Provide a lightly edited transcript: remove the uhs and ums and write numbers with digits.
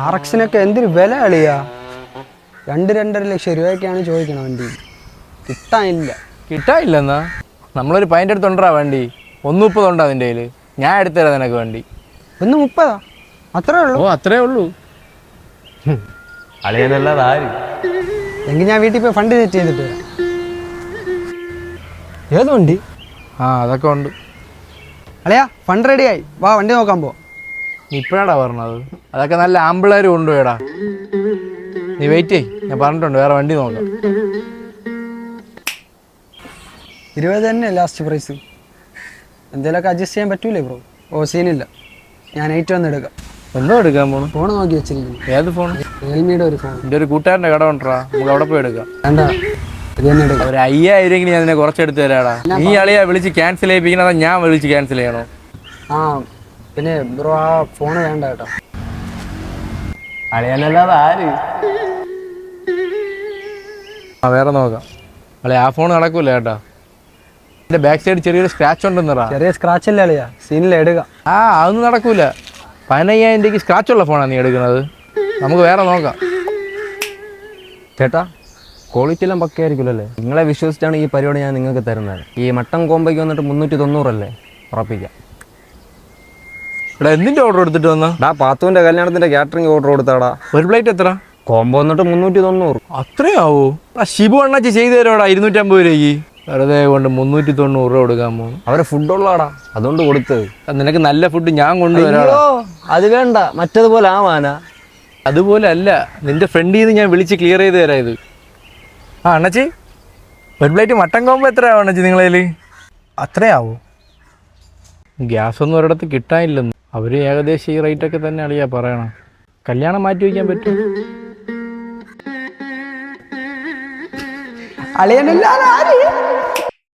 RX-നൊക്കെ എന്തൊരു വില അളിയാ. 2-2.5 ലക്ഷം രൂപയ്ക്കാണ് ചോദിക്കണം വണ്ടി. കിട്ടാനില്ലെന്നാ? നമ്മളൊരു 15 എടുത്തുണ്ടാ വണ്ടി. 130 ഉണ്ടോ അതിൻ്റെ കയ്യിൽ? ഞാൻ എടുത്തുതരാം നിനക്ക് വണ്ടി. 130? അത്രേ ഉള്ളൂ? ഓ അത്രേ ഉള്ളൂ. അളിയനല്ലാതെ ആര്? എങ്കിൽ ഞാൻ വീട്ടിൽ പോയി ഫണ്ട് സെറ്റ് ചെയ്തിട്ട് വരാം. ഏത് വണ്ടി? അതൊക്കെ ഉണ്ട്. അളിയാ ഫണ്ട് റെഡിയായി, വാ വണ്ടി നോക്കാൻ പോ. നീ ഇപ്പോഴാടാ പറഞ്ഞത്? അതൊക്കെ നല്ല ആമ്പിളേർ കൊണ്ടുപോയടാ. നീ വെയിറ്റ് ചെയ്യ്, ഞാൻ പറഞ്ഞിട്ടുണ്ട് വേറെ വണ്ടി നോക്കാം. 20 തന്നെ ലാസ്റ്റ് പ്രൈസ്. എന്തെങ്കിലുമൊക്കെ അഡ്ജസ്റ്റ് ചെയ്യാൻ പറ്റൂലേ ബ്രോ? ഓ സീനില്ല, ഞാൻ 8 വന്ന് എടുക്കാം. എന്തോ എടുക്കാൻ പോണു? ഫോൺ നോക്കി വെച്ചിരിക്കുന്നു. ഏത് ഫോൺ? റിയൽമിയുടെ ഒരു ഫോൺ. എൻ്റെ ഒരു കൂട്ടുകാരൻ്റെ കട കൊണ്ടാ, നമുക്ക് അവിടെ പോയി എടുക്കാം. വേണ്ട, ഇത് തന്നെ എടുക്കാം. ഒരു 5000 ഞാൻ അതിനെ കുറച്ചെടുത്ത് തരാടാ. നീ അളിയാ വിളിച്ച് ക്യാൻസൽ ചെയ്യിപ്പിക്കണതാ ഞാൻ വിളിച്ച് ക്യാൻസൽ ചെയ്യണോ? പിന്നെ ബ്രോ ആ ഫോൺ വേണ്ട കേട്ടോ. അളിയനല്ലാതെ ആര്? വേറെ നോക്കാം. അളി ആ ഫോൺ നടക്കൂല കേട്ടാ. എൻ്റെ ബാക്ക് സൈഡ് ചെറിയൊരു സ്ക്രാച്ച് ഉണ്ടെന്നറാ. ചെറിയ സ്ക്രാച്ച് അല്ലേ അളിയാ, സീനില്ല എടുക്കാം. അതൊന്നും നടക്കൂല. 15,000 രൂപയ്ക്ക് സ്ക്രാച്ചുള്ള ഫോണാണ് നീ എടുക്കുന്നത്. നമുക്ക് വേറെ നോക്കാം. ചേട്ടാ ക്വാളിറ്റി എല്ലാം പക്കയായിരിക്കുമല്ലോ അല്ലേ? നിങ്ങളെ വിശ്വസിച്ചാണ് ഈ പരിപാടി ഞാൻ നിങ്ങൾക്ക് തരുന്നത്. ഈ മട്ടൻ കോമ്പയ്ക്ക് വന്നിട്ട് 390 അല്ലേ? ഉറപ്പിക്കാം. എടാ എന്തിൻ്റെ ഓർഡർ എടുത്തിട്ട് വന്നാ? പാത്തുവിൻ്റെ കല്യാണത്തിൻ്റെ കാറ്ററിംഗ് ഓർഡർ കൊടുത്താടാ. ഒരു പ്ലേറ്റ് എത്ര? കോമ്പോ വന്നിട്ട് 390. അത്രയും ആവോ? ശിബു അണ്ണാച്ചി ചെയ്തു തരോടാ 250 രൂപയ്ക്ക്. വെറുതെ കൊണ്ട് 390 രൂപ കൊടുക്കാൻ പോകും. അവരെ ഫുഡ് ഉള്ളതാടാ, അതുകൊണ്ട് കൊടുത്തത്. നിനക്ക് നല്ല ഫുഡ് ഞാൻ കൊണ്ടുവരാടാ. അത് വേണ്ട, മറ്റതുപോലെ ആവാനാ. അതുപോലെ അല്ല, നിന്റെ ഫ്രണ്ടിൽ നിന്ന് ഞാൻ വിളിച്ച് ക്ലിയർ ചെയ്ത് തരാം ഇത്. അണ്ണച്ചി ഒരു പ്ലേറ്റ് മട്ടൻ കോമ്പോ എത്രയാവും അണ്ണച്ചി നിങ്ങളതിൽ? അത്രയാവോ? ഗ്യാസൊന്നും ഒരിടത്ത് കിട്ടാനില്ലെന്ന്. അവർ ഏകദേശം ഈ റേറ്റൊക്കെ തന്നെ അളിയാ പറയണം. കല്യാണം മാറ്റി വയ്ക്കാൻ പറ്റും? അളിയനല്ലാതെ ആര്?